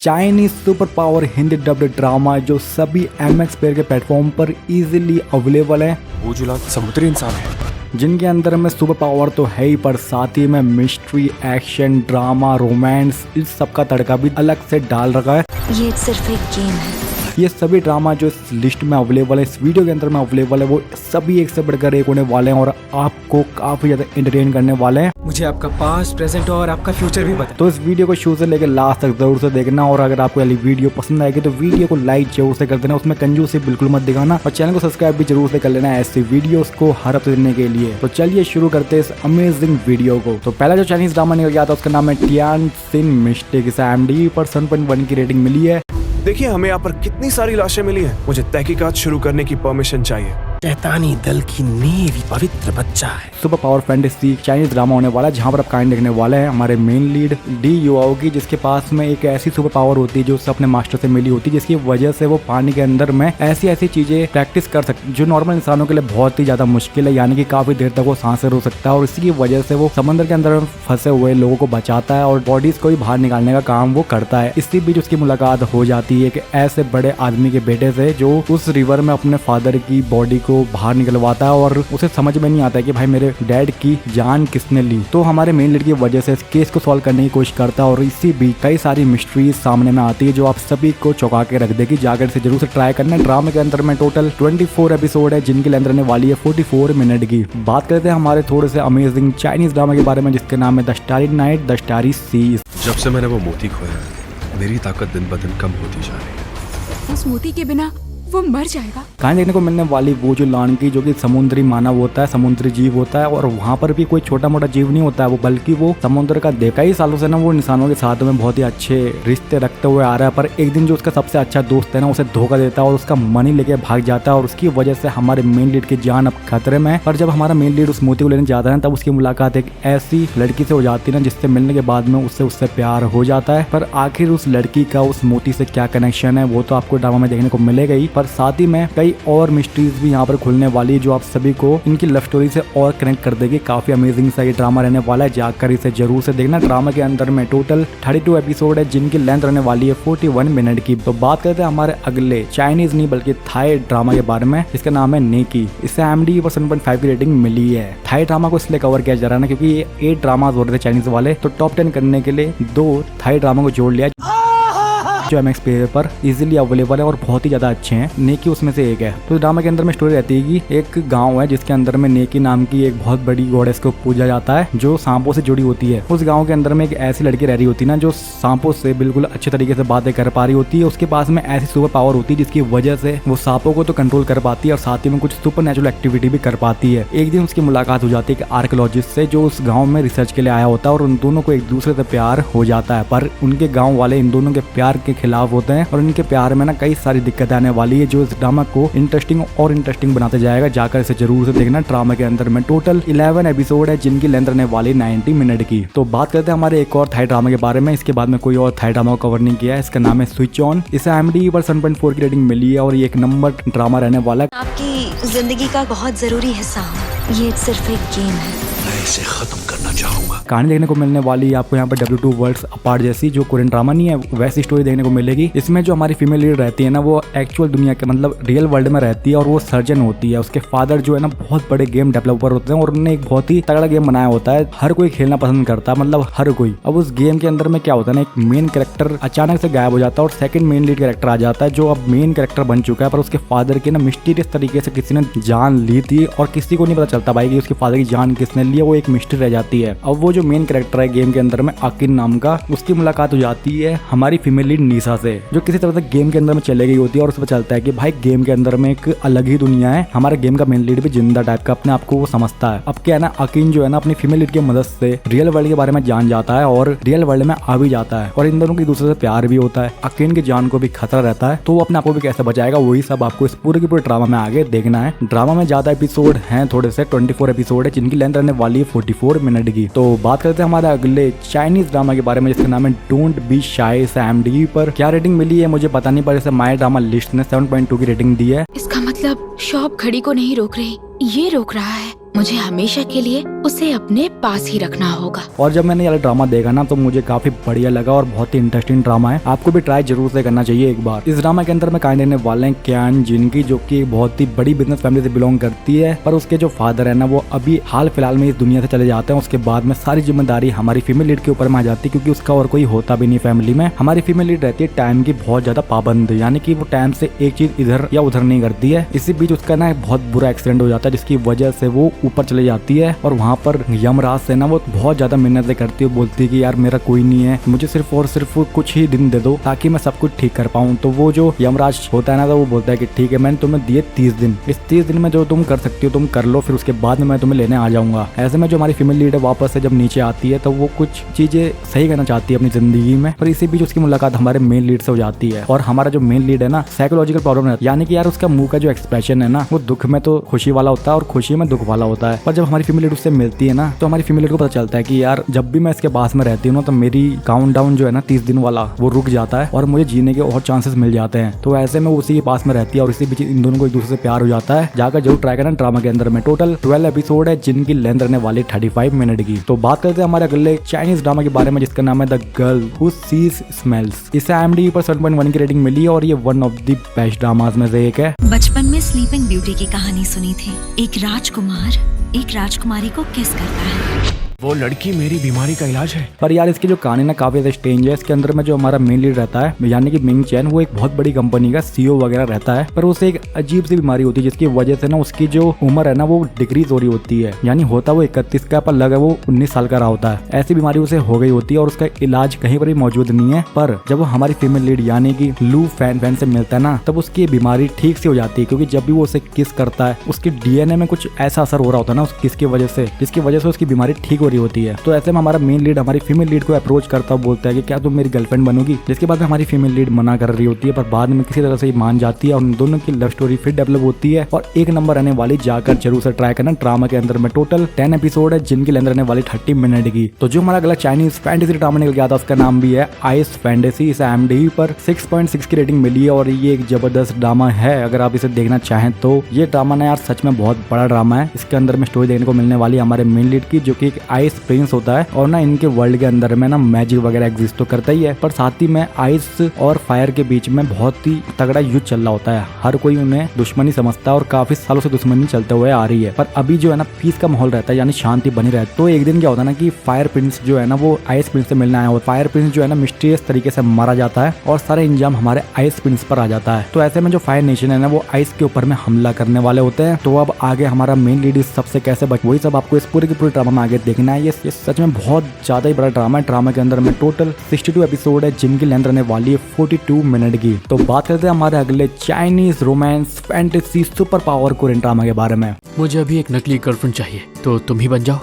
Chinese super power Hindi dubbed drama जो सभी MX player के प्लेटफॉर्म पर इजीली अवेलेबल है। वो जो समुद्री इंसान है जिनके अंदर में सुपर पावर तो है ही, पर साथ ही में मिस्ट्री, एक्शन, ड्रामा, रोमांस, इस सब का तड़का भी अलग से डाल रखा है। ये सिर्फ एक गेम है। ये सभी ड्रामा जो इस लिस्ट में अवेलेबल है, इस वीडियो के अंदर में अवेलेबल है, वो सभी एक से बढ़कर एक होने वाले हैं और आपको काफी ज्यादा एंटरटेन करने वाले हैं। मुझे आपका पास्ट, प्रेजेंट और आपका फ्यूचर भी पता है। तो इस वीडियो को शुरू से लेकर लास्ट तक जरूर से देखना, और अगर आपको ये वीडियो पसंद आएगी तो वीडियो को लाइक जरूर से कर देना, उसमें कंजूसी बिल्कुल मत दिखाना, और चैनल को सब्सक्राइब भी जरूर से कर लेना ऐसी वीडियोस को हर हफ्ते देने के लिए। तो चलिए शुरू करते हैं इस अमेजिंग वीडियो को। तो पहला जो चाइनीज ड्रामा निकल गया था उसका नाम है टियानजिन मिस्टेक। इसे IMDb पर 7.1 की रेटिंग मिली है। देखिए हमें यहाँ पर कितनी सारी लाशें मिली हैं। मुझे तहकीकात शुरू करने की परमिशन चाहिए। शैतानी दल की नेवी पवित्र बच्चा है। Super power fantasy Chinese drama होने वाला है जहाँ पर आप कहानी देखने वाले हैं हमारे मेन लीड डी युआओ की, जिसके पास में एक ऐसी सुपर पावर होती है जो उससे अपने मास्टर से मिली होती है, जिसकी वजह से वो पानी के अंदर में ऐसी चीजें प्रैक्टिस कर सकते जो नॉर्मल इंसानों के लिए बहुत ही ज्यादा मुश्किल है, यानी कि काफी देर तक वो सांसें रोक सकता है। और इसी की वजह से वो समंदर के अंदर फंसे हुए लोगों को बचाता है और बॉडीज को भी बाहर निकालने का काम वो करता है। इसी बीच उसकी मुलाकात हो जाती है एक ऐसे बड़े आदमी के बेटे से जो उस रिवर में अपने फादर की बॉडी को बाहर निकलवा है और उसे समझ में नहीं आता है कि भाई मेरे डैड की जान किसने ली। तो हमारे मेन लीड की वजह से इस केस को सॉल्व करने की कोशिश करता है और इसी बीच कई सारी मिस्ट्रीज सामने में आती है जो आप सभी को चौंका के रख देगी। जाकर इसे जरूर से ट्राई करना। ड्रामा के अंदर में टोटल 24 एपिसोड है जिनकी लेंथ रहने वाली है 44 मिनट की। बात करते हैं हमारे थोड़े से अमेजिंग चाइनीज ड्रामा के बारे में जिसके नाम है the starry night the starry sea. जब से मैंने वो मोती खोया है मेरी ताकत दिन ब दिन कम होती जा रही है। उस मोती के बिना वो मर जाएगा। कहानी देखने को मिलने वाली वो जो लानकी जो कि समुद्री मानव होता है, समुद्री जीव होता है, और वहाँ पर भी कोई छोटा मोटा जीव नहीं होता है वो, बल्कि वो समुद्र का देव। कई सालों से ना वो इंसानों के साथ में बहुत ही अच्छे रिश्ते रखते हुए आ रहा है, पर एक दिन जो उसका सबसे अच्छा दोस्त है ना उसे धोखा देता है और उसका मनी लेके भाग जाता है, और उसकी वजह से हमारे मेन लीड की जान अब खतरे में है। पर जब हमारा मेन लीड उस मोती को लेने जाता है तब उसकी मुलाकात एक ऐसी लड़की से हो जाती है ना जिससे मिलने के बाद में उससे प्यार हो जाता है। पर आखिर उस लड़की का उस मोती से क्या कनेक्शन है वो तो आपको ड्रामा में देखने को मिलेगा ही, पर साथ ही में कई और मिस्ट्रीज भी यहाँ पर खुलने वाली है जो आप सभी को इनकी लव स्टोरी से और कनेक्ट कर देगी। काफी अमेजिंग सा ये ड्रामा रहने वाला है, जाकर इसे जरूर से देखना। ड्रामा के अंदर में टोटल 32 एपिसोड है जिनकी लेंथ रहने वाली है 41 मिनट की। तो बात करते हैं हमारे अगले चाइनीज नहीं बल्कि थाई ड्रामा के बारे में जिसका नाम है नेकी। इसे IMDb पर 7.5 की रेटिंग मिली है। थाई ड्रामा को इसलिए कवर किया जा रहा है ना क्योंकि ये 8 ड्रामाज हो रहे थे चाइनीज वाले, तो टॉप 10 करने के लिए 2 थाई ड्रामा को जोड़ लिया जो MX प्लेयर पर इजीली अवेलेबल है और बहुत ही ज्यादा अच्छे हैं। नेकी उसमें से एक है। तो ड्रामा के अंदर में स्टोरी रहती है कि एक गांव है जिसके अंदर में नेकी नाम की एक बहुत बड़ी गॉडेस को पूजा जाता है जो सांपों से जुड़ी होती है। उस गांव के अंदर में एक ऐसी लड़की रह रही होती है ना जो सांपों से बिल्कुल अच्छे तरीके से बातें कर पा रही होती है। उसके पास में ऐसी सुपर पावर होती है जिसकी वजह से वो सांपों को तो कंट्रोल कर पाती है और साथ ही में कुछ सुपर नेचुरल एक्टिविटी भी कर पाती है। एक दिन उसकी मुलाकात हो जाती है एक आर्कियोलॉजिस्ट से जो उस गाँव में रिसर्च के लिए आया होता है और उन दोनों को एक दूसरे से प्यार हो जाता है। पर उनके गाँव वाले इन दोनों के प्यार के खिलाफ होते हैं और इनके प्यार में ना कई सारी दिक्कतें आने वाली है जो इस ड्रामा को इंटरेस्टिंग बनाते जाएगा। जाकर इसे जरूर से देखना। ड्रामा के अंदर में टोटल 11 एपिसोड है जिनकी लेंथ रहने वाली 90 मिनट की। तो बात करते हैं हमारे एक और थाई ड्रामा के बारे में। इसके बाद में कोई और थाई ड्रामा को कवर नहीं किया है। इसका नाम है स्विच ऑन। इसे IMDb पर 7.4 की रेटिंग मिली है और ये 1 नंबर ड्रामा रहने वाला है। आपकी जिंदगी का बहुत जरूरी हिस्सा हूँ। ये सिर्फ एक गेम है। मैं इसे खत्म करना चाहूंगा। कहानी देखने को मिलने वाली है आपको यहाँ पर W2 वर्ल्ड्स अपार्ट जैसी जो कोरियन ड्रामा नहीं है वैसी स्टोरी देखने को मिलेगी। इसमें जो हमारी फीमेल लीड रहती है ना वो एक्चुअल दुनिया के मतलब रियल वर्ल्ड में रहती है और वो सर्जन होती है। उसके फादर जो है ना बहुत बड़े गेम डेवलपर होते हैं और उन्होंने एक बहुत ही तगड़ा गेम बनाया होता है। हर कोई खेलना पसंद करता है, मतलब हर कोई। अब उस गेम के अंदर में क्या होता है ना, एक मेन कैरेक्टर अचानक से गायब हो जाता है और सेकंड मेन लीड कैरेक्टर आ जाता है जो अब मेन कैरेक्टर बन चुका है। पर उसके फादर की ना मिस्टीरियस तरीके से किसी ने जान ली थी और किसी को नहीं पता चलता भाई कि उसके फादर की जान किसने ली है, वो एक मिस्ट्री रह जाती है। अब वो जो मेन कैरेक्टर है गेम के अंदर में आकिन नाम का, उसकी मुलाकात हो जाती है हमारी फीमेल लीड निशा से जो किसी तरह से गेम के अंदर में चले गई होती है और उसमें चलता है कि भाई गेम के अंदर में एक अलग ही दुनिया है। हमारे गेम का मेन लीड भी जिंदा टाइप का अपने आप को वो समझता है। अब क्या है ना, आकिन जो है ना अपनी फीमेल लीड की मदद से रियल वर्ल्ड के बारे में जान जाता है और रियल वर्ल्ड में आ भी जाता है और इन दोनों की दूसरे से प्यार भी होता है। आकिन की जान को भी खतरा रहता है तो वो अपने आप को भी कैसे बचाएगा वही सब आपको इस पूरे के पूरे ड्रामा में आगे देखना है। ड्रामा में ज्यादा एपिसोड हैं, थोड़े से 24 एपिसोड है जिनकी लेंथ रहने वाली है 44 मिनट की। तो बात करते हैं हमारे अगले चाइनीज ड्रामा के बारे में जिसका नाम है डोंट बी शाय। इसे IMDb पर क्या रेटिंग मिली है मुझे पता नहीं, पर इसे माय ड्रामा लिस्ट ने 7.2 की रेटिंग दी है। इसका मतलब शॉप घड़ी को नहीं रोक रही, ये रोक रहा है। मुझे हमेशा के लिए उसे अपने पास ही रखना होगा। और जब मैंने ये ड्रामा देखा ना तो मुझे काफी बढ़िया लगा और बहुत ही इंटरेस्टिंग ड्रामा है, आपको भी ट्राई जरूर से करना चाहिए एक बार। इस ड्रामा के अंदर में कहानी देने वाले हैं क्यान जिनकी, जो कि बहुत ही बड़ी बिजनेस फैमिली से बिलोंग करती है, पर उसके जो फादर है ना वो अभी हाल फिलहाल में इस दुनिया से चले जाते हैं। उसके बाद में सारी जिम्मेदारी हमारी फीमेल लीड के ऊपर में आ जाती है, क्योंकि उसका और कोई होता भी नहीं फैमिली में। हमारी फीमेल लीड रहती है टाइम की बहुत ज्यादा पाबंद, यानी कि वो टाइम से एक चीज इधर या उधर नहीं करती है। इसी बीच उसका ना बहुत बुरा एक्सीडेंट हो जाता है, जिसकी वजह से वो ऊपर चले जाती है और वहाँ पर यमराज से ना वो बहुत ज्यादा मिन्नतें करती है, बोलती है कि यार मेरा कोई नहीं है, मुझे सिर्फ और सिर्फ कुछ ही दिन दे दो ताकि मैं सब कुछ ठीक कर पाऊँ। तो वो जो यमराज होता है ना तो वो बोलता है कि ठीक है, मैंने तुम्हें दिए 30 दिन, इस 30 दिन में जो तुम कर सकती हो तुम कर लो, फिर उसके बाद में मैं तुम्हें लेने आ जाऊंगा। ऐसे में जो हमारी फीमेल लीड है वापस से जब नीचे आती है तो वो कुछ चीजें सही करना चाहती है अपनी जिंदगी में, पर इसी बीच उसकी मुलाकात हमारे मेन लीड से हो जाती है। और हमारा जो मेन लीड है ना साइकोलॉजिकल प्रॉब्लम है, यानी कि यार उसका मुंह का जो एक्सप्रेशन है ना वो दुख में तो खुशी वाला होता है और खुशी में दुख वाला होता है। पर जब हमारी फीमेल लीड उससे मिलती है ना तो हमारी फीमेल लीड को पता चलता है कि यार जब भी मैं इसके पास में रहती हूँ ना तो मेरी काउंटडाउन जो है ना 30 दिन वाला वो रुक जाता है और मुझे जीने के और चांसेस मिल जाते हैं। तो ऐसे में उसी के पास में रहती है और इसी बीच इन दोनों को एक दूसरे से प्यार हो जाता है। जाकर जरूर ट्राई करना ड्रामा के अंदर में। टोटल 12 एपिसोड है जिनकी लेंथ रहने वाली 35 मिनट की। तो बात करते हैं हमारे अगले चाइनीज ड्रामा के बारे में जिसका नाम है the girl who sees smells. इसे IMDb पर 7.1 की रेटिंग मिली है और ये one of the best dramas में से एक है। बचपन में स्लीपिंग ब्यूटी की कहानी सुनी थी। एक राजकुमार एक राजकुमारी को किस करता है। वो लड़की मेरी बीमारी का इलाज है। पर यार इसकी जो कहानी ना काफी ज्यादा स्ट्रेंज है। इसके अंदर में जो हमारा मेन लीड रहता है यानी कि मिंग चैन, वो एक बहुत बड़ी कंपनी का CEO वगैरह रहता है, पर उसे एक अजीब सी बीमारी होती है जिसकी वजह से ना उसकी जो उम्र है ना वो डिक्रीज हो रही होती है, यानी होता वो 31 का पर लगा वो 19 साल का रहा होता है। ऐसी बीमारी उसे हो गई होती है और उसका इलाज कहीं पर भी मौजूद नहीं है। पर जब वो हमारी फीमेल लीड यानी कि लू फैन से मिलता है ना तब उसकी बीमारी ठीक से हो जाती है, क्योंकि जब भी वो उसे किस करता है उसकी DNA में कुछ ऐसा असर हो रहा होता है ना उस किस की वजह से, जिसकी वजह से उसकी बीमारी ठीक हो रही होती है। तो ऐसे में हमारा मेन लीड हमारी फीमेल लीड को अप्रोच करता हुआ बोलता है कि क्या तुम मेरी गर्लफ्रेंड बनोगी, जिसके बाद में हमारी फीमेल लीड मना कर रही होती है, पर बाद में किसी तरह से मान जाती है और उन दोनों की लव स्टोरी फिर डेवलप होती है और एक नंबर रहने वाली। जाकर जरूर से ट्राई करना ड्रामा के अंदर में। टोटल 10 एपिसोड है जिनकी लेंथ रहने वाली 30 मिनट की। तो जो हमारा अगला चाइनीज फैंटेसी ड्रामा निकल गया था उसका नाम भी है आइस फैंटेसी। इसे IMDb पर 6.6 की रेटिंग मिली है और ये एक जबरदस्त ड्रामा है। अगर आप इसे देखना चाहें तो ये ड्रामा ना यार सच में बहुत बड़ा ड्रामा है। इसके अंदर में स्टोरी देखने को मिलने वाली है हमारे मेन लीड की, जो कि एक आइस प्रिंस होता है और ना इनके वर्ल्ड के अंदर में ना मैजिक वगैरह एग्जिस्ट तो करता ही है, पर साथ ही में आइस और फायर के बीच में बहुत ही तगड़ा युद्ध चल रहा होता है। हर कोई उन्हें दुश्मनी समझता है और काफी सालों से दुश्मनी चलते हुए आ रही है, पर अभी जो है ना पीस का माहौल रहता है यानी शांति बनी रहती है। तो एक दिन क्या होता है ना कि फायर प्रिंस जो है ना वो आइस प्रिंस से मिलने आया होता है। फायर प्रिंस जो है ना मिस्टीरियस तरीके से मारा जाता है और सारे इंजाम हमारे आइस प्रिंस पर आ जाता है। तो ऐसे में जो फायर नेशन है ना वो आइस के ऊपर में हमला करने वाले होते हैं। तो अब आगे हमारा मेन लीड इस सबसे कैसे बच, वही सब आपको इस पूरे की पूरी ड्रामा में आगे देखना है। ये सच में बहुत ज्यादा ही बड़ा ड्रामा है। ड्रामा के अंदर में टोटल 62 एपिसोड है जिनकी लेंथ रहने वाली है 42 मिनट की। तो बात करते हैं हमारे अगले Chinese romance fantasy super power Korean drama के बारे में। मुझे अभी एक नकली गर्लफ्रेंड चाहिए, तो तुम ही बन जाओ।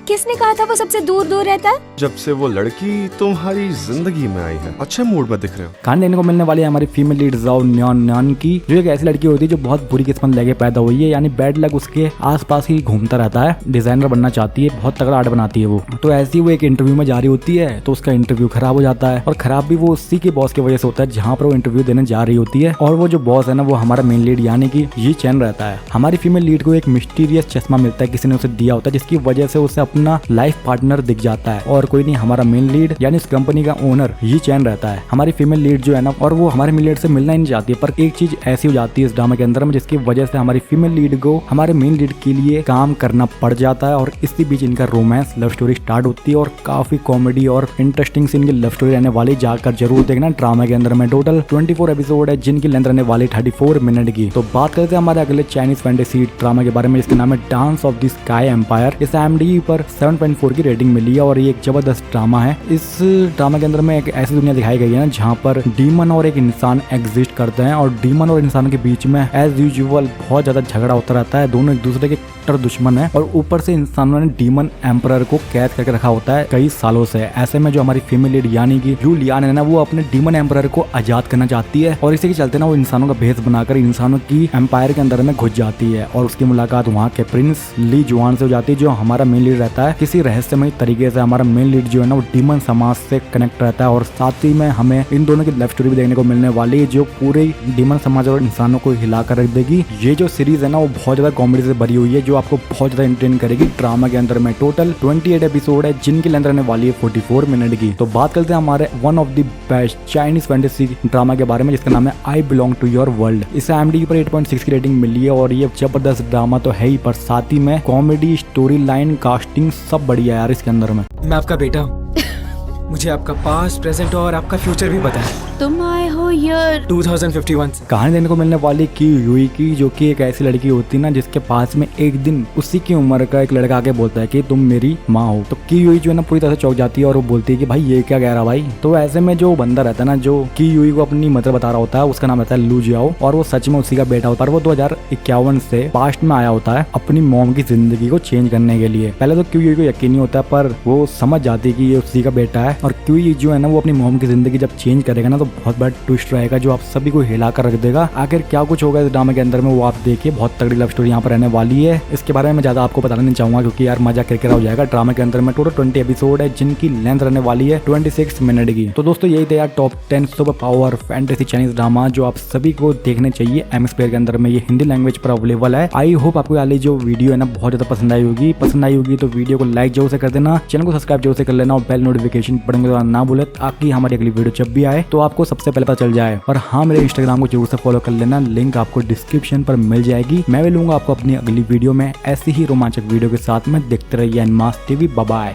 किसने कहा था वो सबसे दूर दूर रहता है? जब से वो लड़की तुम्हारी जिंदगी में आई है अच्छे मूड में दिख रहे हो। कहानी देखने को मिलने वाली है हमारी फीमेल लीड जाओ न्यान की, जो एक ऐसी लड़की होती है जो बहुत बुरी किस्मत लेके पैदा हुई है, यानी बैड लक उसके आसपास ही घूमता रहता है। डिजाइनर बनना चाहती है, बहुत तगड़ा आर्ट बनाती है वो। तो ऐसी वो एक इंटरव्यू में जा रही होती है तो उसका इंटरव्यू खराब हो जाता है, और खराब भी वो उसी के बॉस की वजह से होता है जहाँ पर वो इंटरव्यू देने जा रही होती है। और वो जो बॉस है ना वो हमारा मेन लीड यानी कि ये चैन रहता है। हमारी फीमेल लीड को एक मिस्टीरियस चश्मा मिलता है, किसी ने उसे दिया होता है, जिसकी वजह से उसे अपना लाइफ पार्टनर दिख जाता है और कोई नहीं हमारा मेन लीड यानी इस कंपनी का ओनर ये चैन रहता है। हमारी फीमेल लीड जो है ना और वो हमारे मेन लीड से मिलना ही नहीं चाहती है, पर एक चीज ऐसी हो जाती है इस ड्रामा के अंदर में जिसकी वजह से हमारी फीमेल लीड को हमारे मेन लीड के लिए काम करना पड़ जाता है और इसी बीच इनका रोमांस लव स्टोरी स्टार्ट होती है और काफी कॉमेडी और इंटरेस्टिंग सी इनकी लव स्टोरी रहने वाली। जाकर जरूर देखना ड्रामा के अंदर में। टोटल 24 एपिसोड है जिनकी लेंथ रहने वाली 34 मिनट की। तो बात करते हैं हमारे अगले चाइनीज फैंटेसी ड्रामा के बारे में जिसका नाम है dance of the sky empire. इस IMDb पर 7.4 की रेटिंग मिली है और ये एक जबरदस्त ड्रामा है। इस ड्रामा के अंदर में एक ऐसी दुनिया दिखाई गई है ना जहाँ पर डीमन और एक इंसान एग्जिस्ट करते हैं और डीमन और इंसान के बीच में एज यूजुअल बहुत ज्यादा झगड़ा होता रहता है। दोनों एक दूसरे के कट्टर दुश्मन है और ऊपर से इंसानों ने डीमन एम्परर को कैद करके रखा होता है कई सालों से। ऐसे में जो हमारी फीमेल लीड यानी कि यू लियान है ना वो अपने डीमन एम्परर को आजाद करना चाहती है और इसी के चलते ना वो इंसानों का भेष बनाकर इंसानों की एम्पायर के अंदर में घुस जाती है और उसकी मुलाकात वहाँ के प्रिंस ली जुआन से हो जाती है, जो हमारा मेन लीड रहता जाता है। किसी रहस्यमय तरीके से हमारा मेन लीड जो है ना वो डीमन समाज से कनेक्ट रहता है और साथ ही में हमें इन दोनों की लव स्टोरी भी देखने को मिलने वाली है जो पूरे डीमन समाज और इंसानों को हिला कर रख देगी। ये जो सीरीज है ना वो बहुत ज्यादा कॉमेडी से भरी हुई है जो आपको बहुत ज्यादा एंटरटेन करेगी। ड्रामा के अंदर में टोटल 28 एपिसोड है जिनकी लेंथ रहने वाली है 44 मिनट की। तो बात करते हैं हमारे one of the best Chinese fantasy drama के बारे में जिसका नाम है I belong to your world. इसे IMDb पर 8.6 की रेटिंग मिली है और ये जबरदस्त ड्रामा तो है ही पर साथ ही में कॉमेडी, स्टोरी लाइन, कास्टिंग सब बढ़िया है यार इसके अंदर में। मैं आपका बेटा हूँ। मुझे आपका पास्ट, प्रेजेंट और आपका फ्यूचर भी पता है। तुम आए हो ईयर 2051 से। कहानी देखने को मिलने वाली की यूई की जो कि एक ऐसी लड़की होती है ना जिसके पास में एक दिन उसी की उम्र का एक लड़का आके बोलता है कि तुम मेरी माँ हो। तो की यूई जो है ना पूरी तरह से चौंक जाती है और वो बोलती है कि भाई ये क्या कह रहा भाई। तो ऐसे में जो बंदा रहता है ना जो की यूई को अपनी मदर बता रहा होता है उसका नाम रहता है लू जियाओ और वो सच में उसी का बेटा होता है। वो 2051 से पास्ट में आया होता है अपनी मॉम की जिंदगी को चेंज करने के लिए। पहले तो की यूई को यकीन नहीं होता पर वो समझ जाती है कि ये उसी का बेटा है और की यूई जो है ना वो अपनी मॉम की जिंदगी जब चेंज करेगा ना तो बहुत बड़ा ट्विस्ट रहेगा जो आप सभी को हिला कर रख देगा। आखिर क्या कुछ होगा इस ड्रामा के अंदर में वो आप देखिए। बहुत तगड़ी लव स्टोरी यहाँ पर रहने वाली है। इसके बारे में मैं ज्यादा आपको बताना नहीं चाहूंगा क्योंकि यार मजा किरकिरा हो जाएगा। ड्रामा के अंदर में टोटल 20 एपिसोड है जिनकी लेंथ रहने वाली है 26 मिनट की। तो दोस्तों यही थे यार top 10 super power fantasy Chinese drama जो आप सभी को देखने चाहिए। एमएक्स प्लेयर के अंदर में ये हिंदी लैंग्वेज पर अवेलेबल है। आई होप आपको वाली जो वीडियो है ना बहुत ज्यादा पसंद आई होगी। पसंद आई होगी तो वीडियो को लाइक जरूर से कर देना, चैनल को सब्सक्राइब जरूर से कर लेना और बेल नोटिफिकेशन बटन को दबाना ना भूले ताकि हमारी अगली वीडियो जब भी आए तो आपको सबसे पहले पता चल जाए। और हाँ मेरे इंस्टाग्राम को जरूर से फॉलो कर लेना, लिंक आपको डिस्क्रिप्शन पर मिल जाएगी। मैं भी लूंगा आपको अपनी अगली वीडियो में ऐसी ही रोमांचक वीडियो के साथ में। देखते रहिए एनमास टीवी। Bye bye.